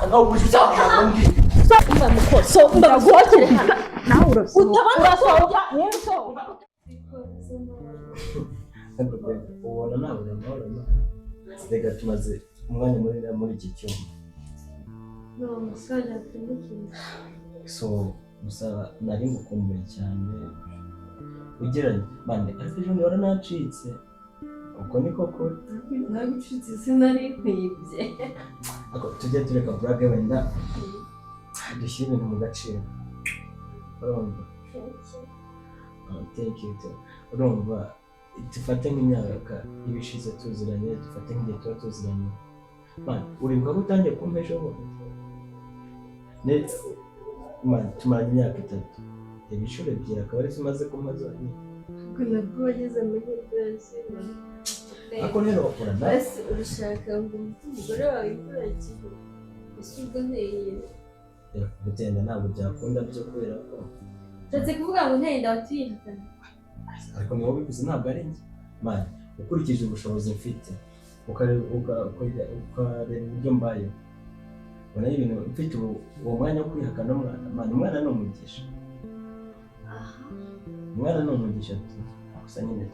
nawe ushaka undi so ndaguhakire nawe urasohoka niyo usohoka ubona nawe urabona reka tumaze umwanya muri iki cyumba so gusa nari ngukumbuye cyane ugeranye mane ariko ejo niba waranacitse uko niko kuri nagucitse sinari kwibye ako tujye tureka burage wenda dushyire ibintu mu gaciro urumva thank you urumva dufate nk'imyaka ibishize tuziranye dufate nk'igihe tuba tuziranye man uribuka ko utangiye kumpa ejo bundi man tumaranye imyaka 3 ibishuro ebyiri akaba ari tumaze kumpa zonyine ubwo nabwo wageze amahirwe yashyira ako rero urana ese urashaka ngo umugore wawe yikurakiye ese ubwo nteye gutenda ntabwo byakunda byo kubera ko ndetse kuvuga ngo nteye ndawatuyihakana ariko niwo bivuze ntabwo ari njye man ukurikije ubushobozi mfite ukareba uburyo mbayeho ubona ibintu mfite uwo mwanya wo kwihakana umwana ni umugisha umwana ni umugisha gusa nyine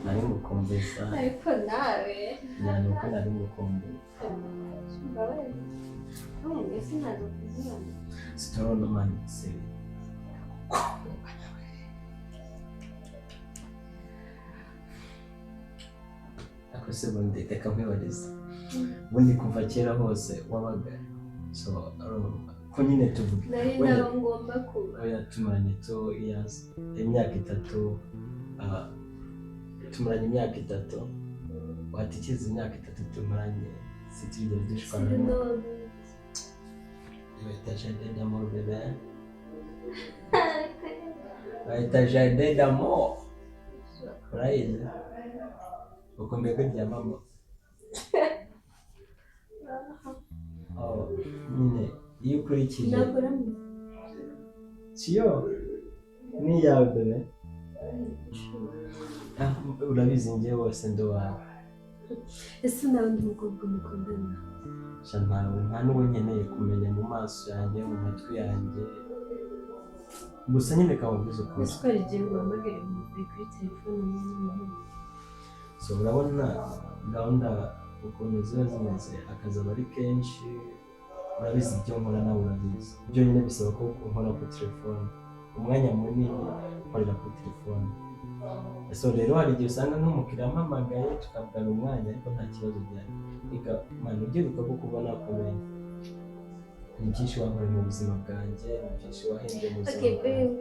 nari ngukumbuye cyane ariko nawe yani uko nari ngukumbuye ese ntabwo kuzibana sitorona mani se ako se bundi reka nkwibariza ubundi kuva kera hose wabaga so ko nyine tuvuge nari nabo ngomba kuba oya tumaranye imyaka 3 tumaranye imyaka 3 watikiza imyaka 3 tumaranye sitigeze dushwana Bahita jardin d'amour bébé. Bahita jardin d'amour. Urayizi? Ukumbuye kurya mama. Nyine iyo ukurikije siyo ni yawe bebe urabizi njye wose ndo wawe ese nawe ndi umukobwa mukundana ntawe nta n'uwo nkeneye kumenya mu maso yanjye mu matwi yanjye gusa nyine kamubuze ukuri ese hari igihe uhamagaye kuri telefone n'umuntu so urabona gahunda ukuntu ziba zimeze akazi aba ari kenshi urabizi ibyo nkora nawe urabizi ibyo nyine bisaba ko nkora kuri telefone umwanya munini nkorera kuri telefone so rero hari igihe usanga nk'umukiriya ampamagaye tukavugana umwanya ariko nta kibazo gihari reka mani ubyiruka ko kubona kumenya ni byinshi wankoreye mu buzima bwanjye ni byinshi wahembye mu buzima bwanjye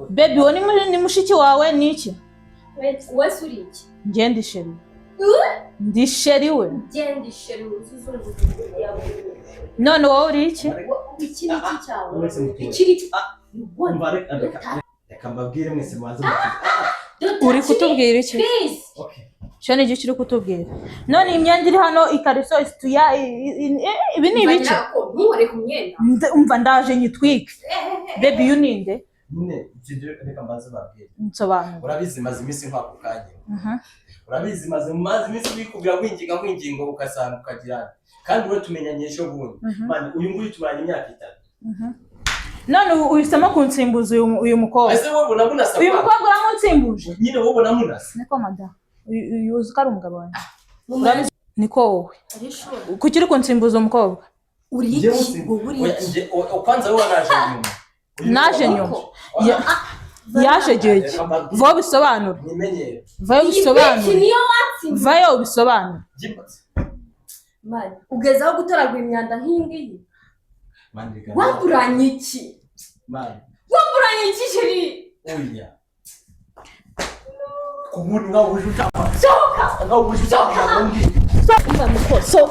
Baby woni ni mushiki wawe niki? Wese uri iki? Nge ndi sheri. Ndi sheri we. Nge ndi sheri uzuzungu yawe. None wowe uri iki? Iki niki cyawe? Iki reka mbabwire mwese mwaze uri kutubwira iki? okay Shani igihe kiri kutubwira. None imyenda iri hano ikariso isituya ibi ni ibiki? Ntuhore ku myenda. Umva ndaje nyitwike. Baby uninde? Nne reka mbaze babwire. Nsobanura. Urabizi maze iminsi nka kukanye. Urabizi maze iminsi bikubwira kwinginga ukasanga ukagirana. Kandi uro tumenyanye ejo bundi. Man uyu nguyu tumaranye imyaka 3. None uhisemo kunsimbuza uyu mukobwa. Ese wowe ubona munasa. Uyu mukobwa uramunsimbuje. Nyine wowe ubona munasa. Niko madam. Uyu uzi ko ari umugabo wanjye. Niko wowe. Kuki uri kunsimbuza umukobwa? uri Njye iki uzi- wowe uri oya, iki njye- kwanza wowe naje nyuma. Naje nyuma. Yaje gihe ki? Vayo bisobanura. Nimenyere. Vayo iyi benshi bisobanura. niyo watsinze Vayo bisobanura. Gipatse. mani ugezaho gutoragura imyanda nk'iyi ngiyi Mandika. wamburanye iki Man. wamburanye iki sheri Oya. Kumuni ngaho ujuta. sohoka Ngaho ujuta ngaho.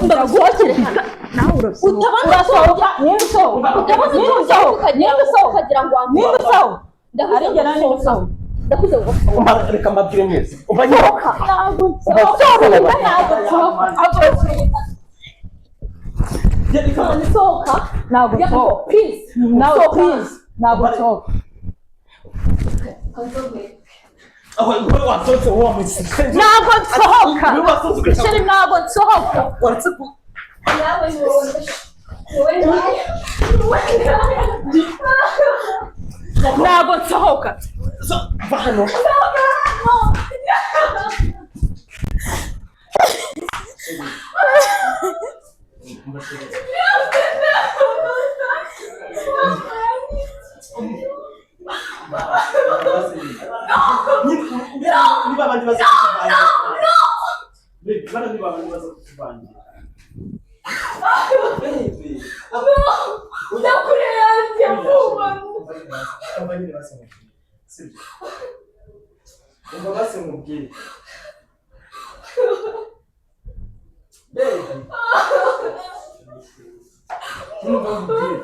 Ndaguhagarika. Nawe urasohoka. Urasohoka. Niba usohoka. Niba usohoka. Niba usohoka. Niba usohoka. Ari njye nani usohoka. ndakuze ngo Reka mbabwire mwese. Ubanyoka. Ntabwo nsohoka. Ntabwo nsohoka. sohoka Ntabwo nsohoka. please Nawe please. Ntabwo nsohoka. Aho ngo wasotse uwo musike. Ntabwo nsohoka. Ni wasotse ugacha. Sheri ntabwo nsohoka. Waratse ku. yawe wowe Ntabwo nsohoka. Va hano. Niba abandi baza kukuvangira. Bana niba abandi baza kukuvangira. ndakureyanje vuba Abandi baza kukuvangira. Sibyo. Umva base mubwire. Umva mubwire.